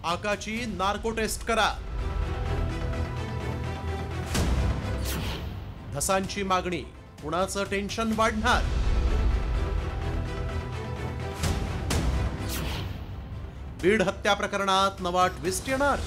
आकाची narco taste करा। धसांची मागणी, कुणाचं टेन्शन वाढणार? बीड हत्या प्रकरणात नवा ट्विस्ट येणार?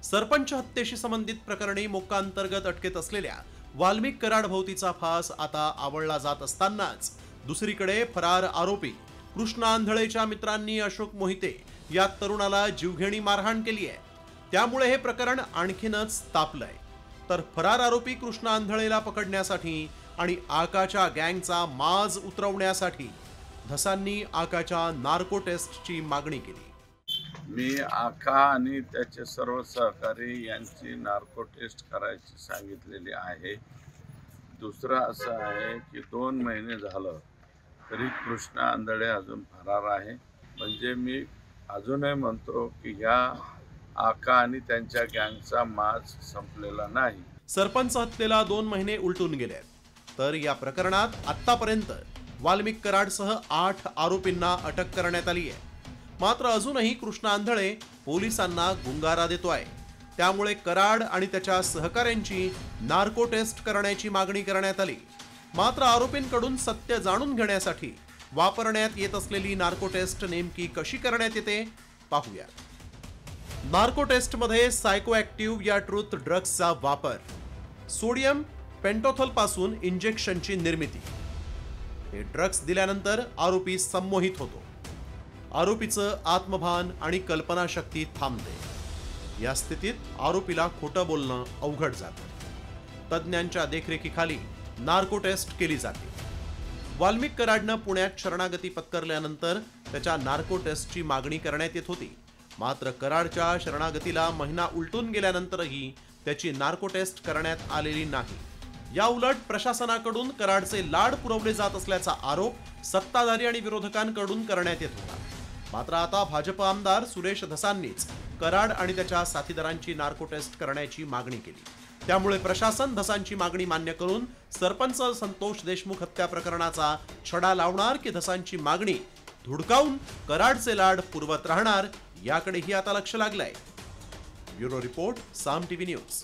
सरपंच हत्येशी संबंधित प्रकरणी मोक्का अंतर्गत अटकेत असलेल्या वाल्मिक कराड भोवतीचा फास आता आवळला जात असतानाच दुसरीकडे फरार आरोपी कृष्णा आंधळेच्या मित्रांनी अशोक मोहिते या तरुणाला जीवघेणी मारहाण केली आहे। त्यामुळे हे प्रकरण आणखीनच तापलंय। तर फरार आरोपी कृष्णा आंधळेला पकडण्यासाठी आणि आकाच्या गँगचा माज उतरवण्यासाठी धसांनी आकाच्या नार्को टेस्टची मागणी केली। मी आका आणि त्याचे सर्व सहकारी यांची नार्को टेस्ट करायची सांगितलेली आहे। दुसरं असं आहे की 2 महिने झालं तरी कृष्णा आंधळे अजून फरार आहे। म्हणजे मी अजूनही म्हणतो की ह्या आका आणि त्यांच्या गँगचा माज संपलेला नाही। सरपंच हत्येला 2 महिने उलटून गेले, तर या प्रकरणात आतापर्यंत वाल्मिक कराडसह 8 आरोपींना अटक करण्यात आली आहे। मात्र अजूनही कृष्णा आंधळे पोलिसांना गुंगारा देतोय। त्यामुळे कराड आणि त्याच्या सहकाऱ्यांची नार्को टेस्ट करण्याची मागणी करण्यात आली। मात्र आरोपींकडून सत्य जाणून घेण्यासाठी वापरण्यात येत असलेली नार्को टेस्ट नेमकी कशी करण्यात येते पाहूया। नार्को टेस्ट मध्ये सायकोएक्टिव्ह या ट्रुथ ड्रग्सचा वापर, सोडियम पेंटोथल पासून इंजेक्शनची निर्मिती। हे ड्रग्स दिल्यानंतर आरोपी संमोहित होतो। आरोपीचं आत्मभान आणि कल्पनाशक्ती थांबते। या स्थितीत आरोपीला खोटं बोलणं अवघड जातं। तज्ञांच्या देखरेखीखाली नार्को टेस्ट केली जाते। वाल्मिक कराडनं पुण्यात शरणागती पत्करल्यानंतर त्याच्या नार्को टेस्टची मागणी करण्यात येत होती। मात्र कराडच्या शरणागतीला महिना उलटून गेल्यानंतरही त्याची नार्को टेस्ट करण्यात आलेली नाही। या उलट प्रशासनाकडून कराडचे लाड पुरवले जात असल्याचा आरोप सत्ताधारी आणि विरोधकांकडून करण्यात येत होता। मात्र आता भाजप आमदार सुरेश धसांनीच कराड आणि त्याच्या साथीदारांची नार्को टेस्ट करण्याची मागणी केली। त्यामुळे प्रशासन धसांची मागणी मान्य करून सरपंच संतोष देशमुख हत्या प्रकरणाचा छडा लावणार की धसांची मागणी धुडकावून कराडचे लाड पुरवत राहणार याकडेही आता लक्ष लागलंय। ब्युरो रिपोर्ट, साम टीव्ही न्यूज।